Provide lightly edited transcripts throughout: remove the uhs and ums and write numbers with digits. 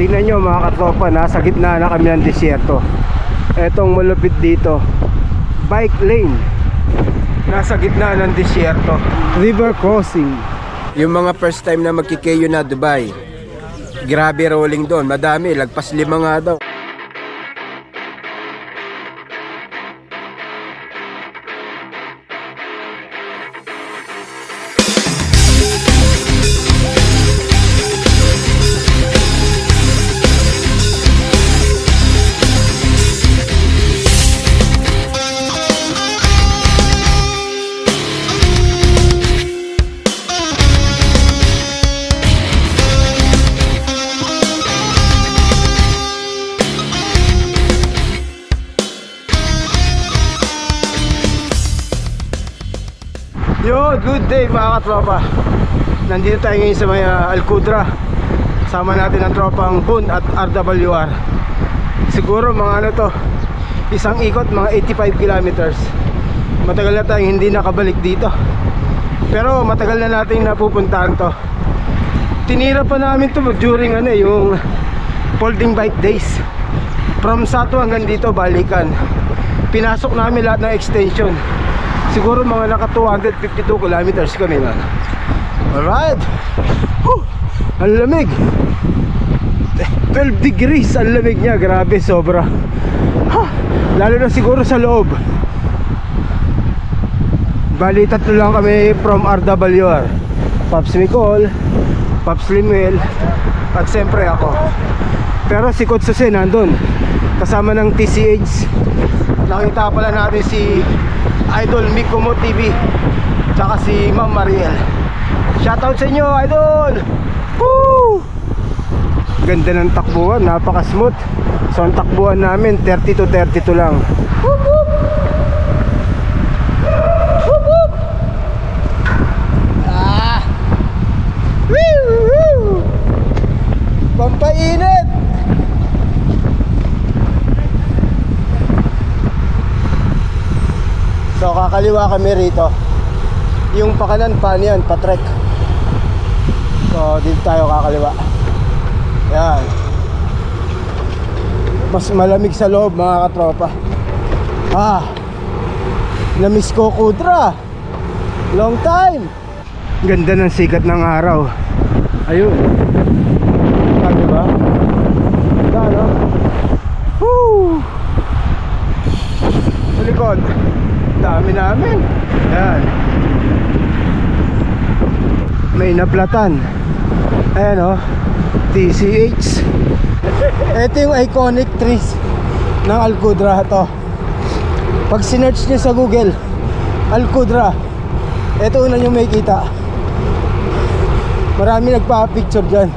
Tingnan nyo mga katropa, nasa gitna na kami ng disyerto. Etong malupit dito, bike lane. Nasa gitna ng disyerto. River crossing. Yung mga first time na magkikeyo na Dubai, grabe rolling doon, madami, lagpas 5 nga daw. Yo, good day mga katropa. Nandito tayo ngayon sa may Al-Qudra. Sama natin ang tropang Boon at RWR. Siguro mga ano to, isang ikot mga 85 kilometers. Matagal na tayong hindi nakabalik dito, pero matagal na nating napupuntahan to. Tinira pa namin to during ano, yung folding bike days. From Sato hanggang dito balikan. Pinasok namin lahat ng extension. Siguro mga naka 252 kilometers kami na. Alright. Ang lamig. 12 degrees ang lamig niya. Grabe, sobra. Lalo na siguro sa loob. Bali, 3 lang kami from RWR. Pops Micol, Pops Limuel, at siyempre ako. Pero si Coach Jose nandun, kasama ng TCH. Nakita pala natin si Idol Mikumo TV, tsaka si Ma'am Mariel. Shoutout sa inyo, Idol! Woo! Ganda ng takbuhan, napaka-smooth. So ang takbuhan namin 30 to 32 lang. Woop woop! Woop woop! Woo woo! Pampainit! So kakaliwa kami rito. Yung pakanan pa niyan, patrek. So dito tayo kakaliwa. Yan. Mas malamig sa loob mga katropa. Namiss ko Qudra. Long time. Ganda ng sikat ng araw. Ayun. Diba? Ganda, no? Woo! Sa likod, dami namin. Yan. May naplatan. Ayan o, TCH. Ito yung iconic trees ng Al-Qudra to. Pag sinearch nyo sa Google Al-Qudra, ito una nyo may kita. Marami nagpa-picture dyan.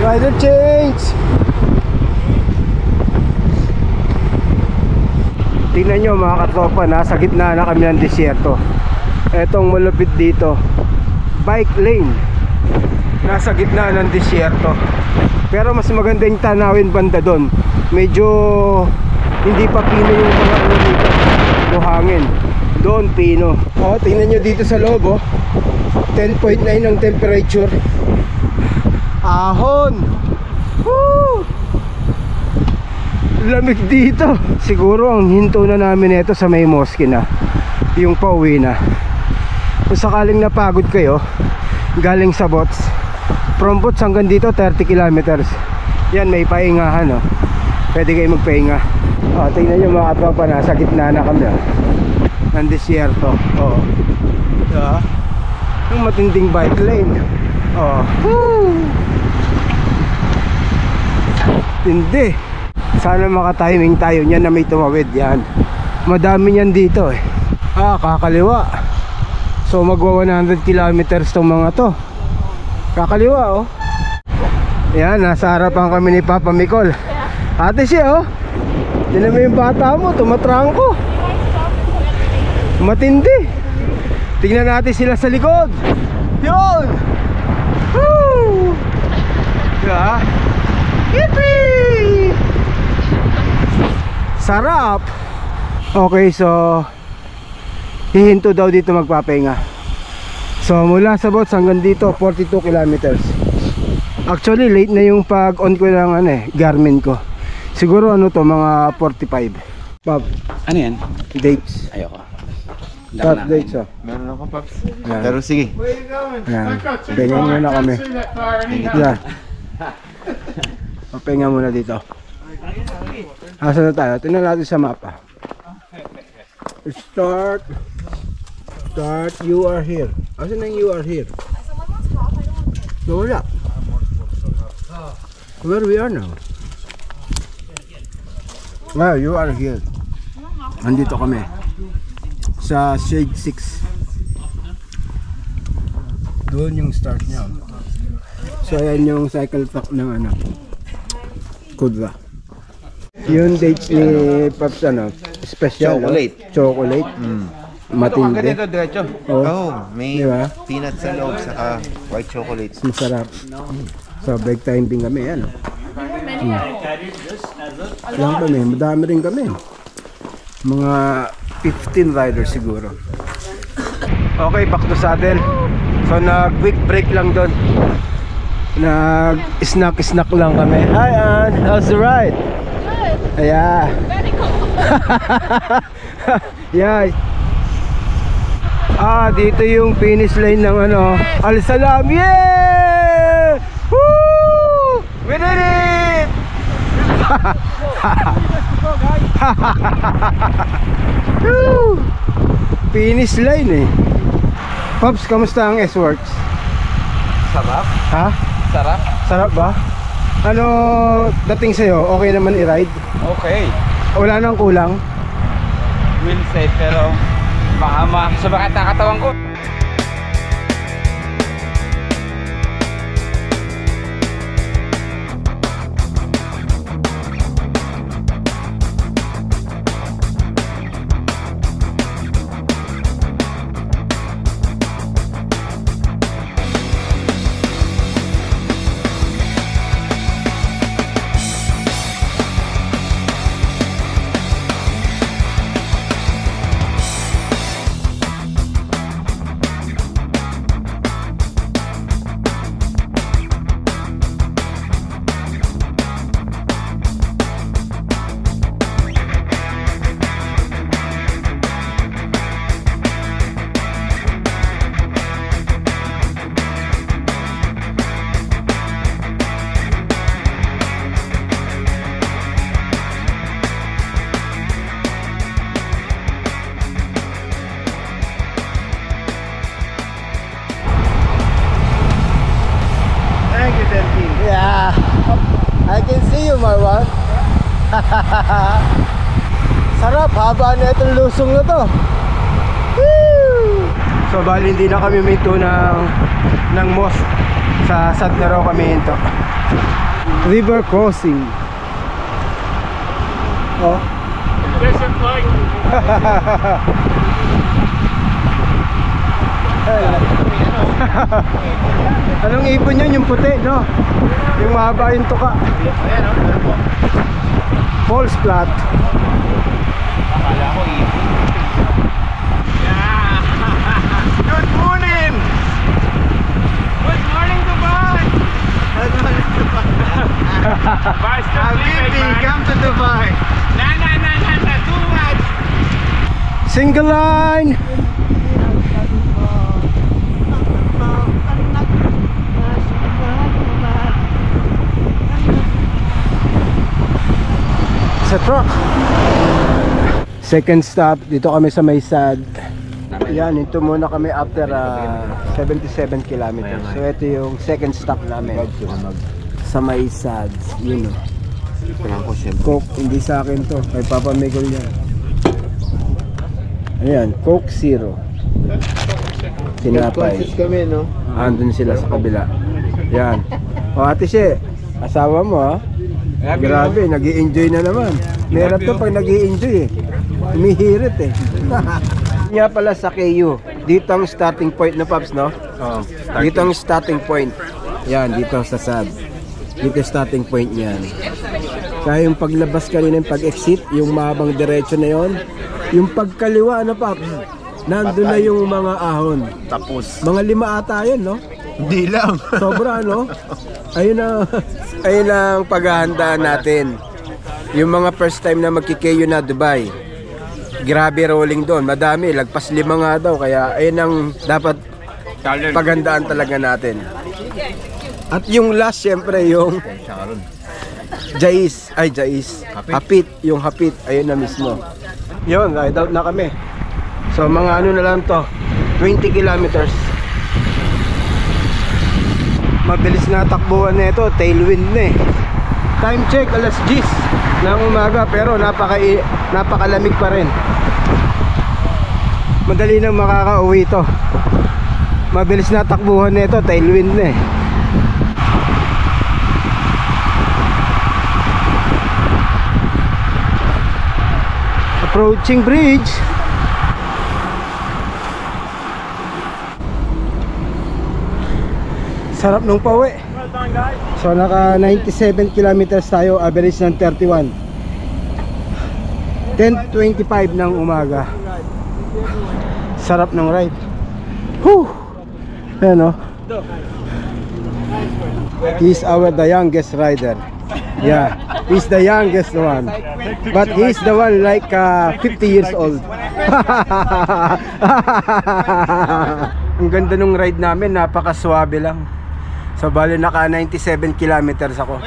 Rider change. Tingnan nyo mga katropa, nasa gitna na kami ng disyerto. Etong malupit dito, bike lane. Nasa gitna ng disyerto. Pero mas maganda yung tanawin banda doon. Medyo hindi pa pino yung mga ano dito, buhangin. Doon pino. Tingnan nyo dito sa loob 10.9 ang temperature. Ahon. Woo! Lamig dito. Siguro ang hinto na namin ito sa may mosque na, yung pauwi na. Kung sakaling napagod kayo galing sa Bots, from Bots hanggang dito 30 kilometers. Yan, may pahingahan pwede kayo magpahinga. Tingnan nyo mga katropa, nasa gitna na kami ng disyerto. Diba? Yung matinding bike lane. Tindi. Sana maka-timing tayo niyan na may tumawid. Yan, madami niyan dito kakaliwa. So magwa 100 kilometers tong mga to. Kakaliwa yan, nasa harapan kami ni Papa Micol. Ate siya tinan mo yung bata mo, tumatrangko. Matindi. Tingnan natin sila sa likod. Yun. Woo! Diba? Yippee! Sarap. Okay, so hihinto daw dito magpapahinga. So mula sa Bots hanggang dito 42 kilometers. Actually, late na yung pag-on ko ng Garmin ko. Siguro mga 45. Pop. Ano yan? Dates. Ayoko. Pop dates, oh. Meron ako, Paps. Yan. Pero sige. Yan. Pahinga muna kami. Yan. Pahinga muna dito. Asa na tayo? Tingnan natin sa mapa. Start. You are here. Asa na yung you are here? Wala. Where we are now? Wow, you are here. Nandito kami sa Shade 6. Doon yung start niya. So ayan yung cycle track ng Kudra. Yung date ni Paps special. Chocolate. Matindi. Ito ganito diretso. Oh, may diba? peanut sa loob saka white chocolate. Masarap. So break time din kami yan. Lang kami, madami rin kami. Mga 15 riders siguro. Okay, back to saddle. So nag-quick break lang doon. Nag-snack lang kami. Hi Ann, how's the ride? Good. Yeah. Very cool. Yeah. Dito yung finish line ng Al Salam. Yeah! Woo! We did it! Finish line Pops, kamusta ang S-Works? Sarap. Ha? Sarap. Sarap ba? Ano dating sa'yo? Okay naman i-ride? Okay. Wala nang kulang? Will set pero baka sumakat ang katawan ko. Yeah, I can see you, Marwan. Sarap, haba na itong lusong na to. Woo! So bali hindi na kami minto ng mosque. Sa sad na raw kami hinto. River crossing. Oh. Desert flag. Anong ipon yun? Yung puti, no? Yung mahaba yung tuka. False flat. Akala ko ipon. Good morning. Good morning, Dubai. Good morning, Dubai. Dubai, Habibi, come to Dubai. Nah, too much. Single line. Sa truck. Second stop, dito kami sa Maysad. Yan, ito muna kami after 77 kilometers. So ito yung second stop namin sa Maysad. Yun Coke, hindi sa akin to, kay Papa Miguel yan. Ayan, Coke Zero. Tinapay. Kami, no? Andun sila sa kabila. Yan. O Ate She, asawa mo Grabe, nag-i-enjoy na naman. Meron to pag nag-i-enjoy Humihirit Nga pala sa KU, dito ang starting point na Paps, no? Dito ang starting point. Yan, dito sa SAD. Dito starting point niyan. Kaya yung paglabas kanina, yung pag-exit, yung mahabang diretso na yon, yung pagkaliwa, Paps? Nandun na yung mga ahon. Tapos. Mga 5 ata yun, no? Hindi lang. Sobra, no? Ayun ang paghahandaan natin. Yung mga first time na magkikayo na Dubai. Grabe rolling doon. Madami. Lagpas 5 nga daw. Kaya ayun ang dapat paghandaan talaga natin. At yung last, syempre, yung Jais. Hapit. Yung hapit. Ayun na mismo. Yun, ride out na kami. So, mga ano na lang to. 20 kilometers. Mabilis na takbuhan na ito. Tailwind na eh. Time check, alas 10 ng umaga. Pero napakalamig pa rin. Madali nang makakauwi ito. Mabilis na takbuhan na ito. Tailwind na eh. Approaching bridge. Sarap nung pauwi. So naka 97 kilometers tayo, average ng 31. 10:25 ng umaga. Sarap ng ride. Whew. Ayan o. He's the youngest rider. Yeah, he's the youngest one. But he's the one like 50 years old. Ang ganda nung ride namin, napakaswabe lang. So bali naka 97 kilometers ako.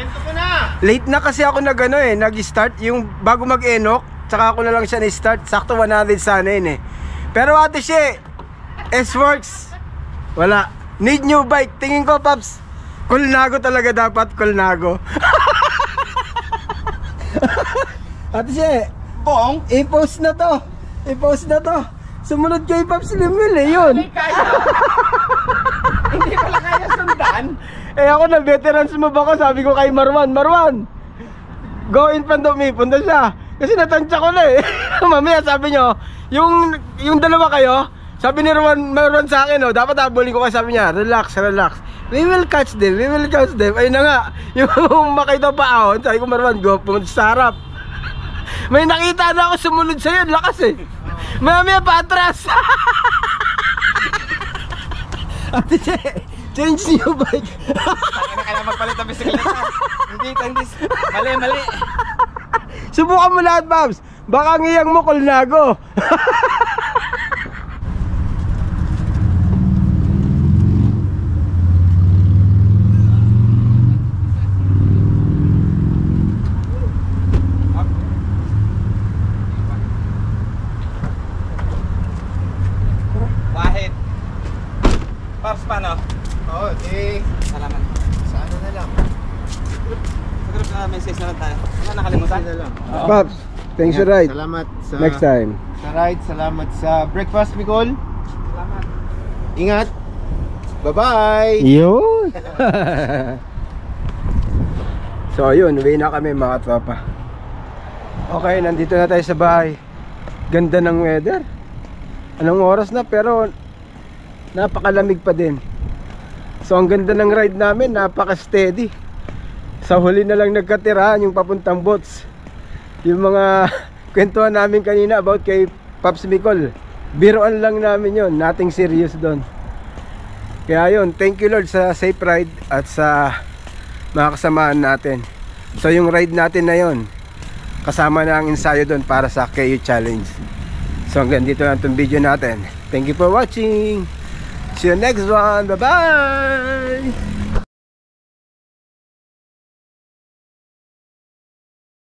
Late na kasi ako nag-start yung bago mag-enok, tsaka ako na lang siya na-start. Sakto 100 sana yun eh. Pero ate siya, S-Works, wala. Need new bike. Tingin ko, Paps, Colnago talaga dapat, Colnago. Ate siya, Bong? i-post na to. Sumunod kay Paps Limil eh, yun. Hindi pala kaya sundan. Eh ako na veteran sumaba ko, sabi ko kay Marwan, go in front of me, punta siya. Kasi natansya ko na eh. Mamaya sabi nyo, yung dalawa kayo, sabi ni Marwan sa akin, dapat habulin ko kasi sabi niya, relax. We will catch them. Ayun na nga, yung makita pa ahon, sabi ko Marwan, go, pumunta sa harap. May nakita na ako sumunod sa'yo, lakas eh. Mamaya pa atras. Ate Che, change new bike. Kailangan magpalit ang bisikleta. Hindi. Mali. Subukan mo lahat, Babs. Baka ngiyang mo, Colnago. Wahid. Paps, paano? Oo, Salamat. sa ano na lang. Sa group na message na lang tayo. Wala nakalimutan? Na lang. Babs, thanks for ride. Salamat sa Next time. Sa ride, salamat sa breakfast, Bicol. Salamat. Ingat. Bye-bye. Yun. So ayun, uwi na kami mga tropa. Okay, nandito na tayo sa bahay. Ganda ng weather. Anong oras na pero napakalamig pa din. So ang ganda ng ride namin, napaka-steady. Sa huli na lang nagkatira yung papuntang boats. Yung mga kwentuhan namin kanina about kay Paps Bicol, biroan lang namin yon, nothing serious doon. Kaya yun, thank you Lord sa safe ride at sa mga kasamaan natin. So yung ride natin na yon, kasama na ang ensayo doon para sa KU Challenge. So hanggang dito lang itong video natin. Thank you for watching. See you next one. Bye bye.